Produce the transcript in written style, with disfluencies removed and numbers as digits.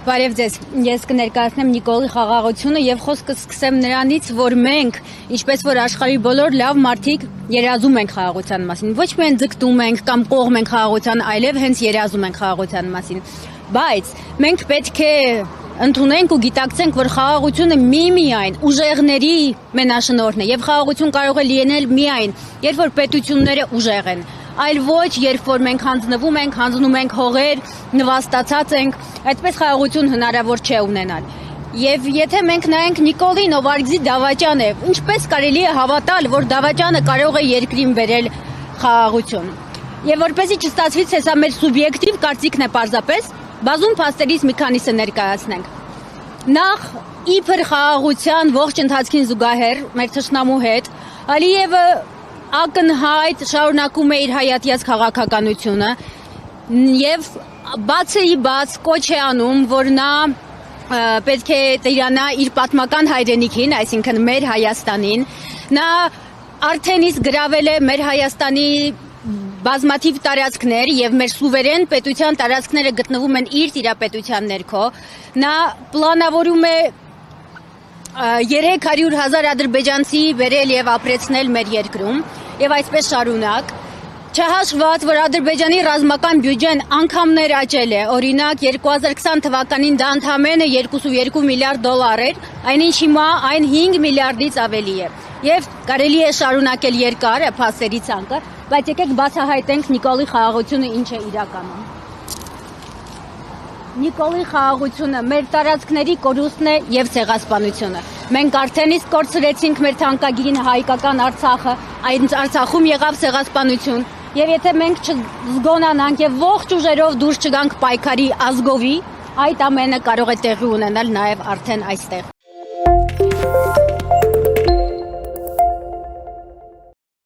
Բարև ձեզ, ես կներկայացնեմ Նիկոլի խաղաղությունը եւ խոսքը սկսեմ նրանից, որ մենք, ինչպես որ աշխարհի բոլոր լավ մարդիկ, երազում ենք խաղաղության մասին։ Ոչ միայն ձգտում ենք կամ կողմ ենք խաղաղության, այլև հենց երազում ենք խաղաղության մասին։ Բայց մենք պետք է ընդունենք ու գիտակցենք, որ խաղաղությունը միայն ուժեղների մենաշնորհն է եւ խաղաղություն կարող է լինել միայն, երբ որ պետությունները ուժեղ են, այլ ոչ, երբ որ մենք հանձնում ենք հողեր, նվաստացած ենք, այդպես խաղաղություն հնարավոր չէ ունենալ։ Եվ եթե մենք նայենք Նիկոլին, ով արգզի դավաճան է, ինչպես կարելի է հավատալ, որ դավաճանը կարող է երկրին բերել խաղաղություն։ Եվ որպեսզի չստացվի, թե սա մեր սուբյեկտիվ կարծիքն է պարզապես, բազում փաստերից մի քանիսը ներկայացնենք։ Նախ իբր խաղաղության ողջ ընթացքին զուգահեռ մեր թշնամու հետ Ալիևը ակնհայտ շարունակում է իր հայատյաց քաղաքականությունը եւ բաց կոչ է անում, որ նա պետք է տիրանա իր պատմական հայրենիքին, այսինքն մեր Հայաստանին։ Նա արդեն իսկ գրավել է մեր Հայաստանի բազմաթիվ տարածքներ եւ մեր սուվերեն պետության տարածքները գտնվում են իր տիրապետության ներքո։ Նա պլանավորում է 300,000 ադրբեջանցի բերել եւ ապրեցնել մեր երկրում եւ այսպես շարունակ։ Չհաշված, որ Ադրբեջանի ռազմական բյուջեն անգամներ աճել է, օրինակ 2020 թվականին դա ընդամենը 2.2 միլիարդ դոլար էր, այնինչ հիմա այն 5 միլիարդից ավելի է։ Եվ կարելի է շարունակել երկար փաստերի ցանկը, բայց եկեք բացահայտենք Նիկոլի խաղաղությունը ինչ է իրականում։ Նիկոլի խաղաղությունը մեր տարածքների կորուստն է եւ ցեղասպանությունը։ Մենք արդեն իսկ կորցրեցինք մեր թանկագին հայկական Արցախը, այն Արցախում եղավ ցեղասպանություն, եւ եթե մենք չզգոնանանք եւ ողջ ուժերով դուրս չգանք պայքարի ազգովի, այդ ամենը կարող է տեղի ունենալ նաեւ արդեն այստեղ։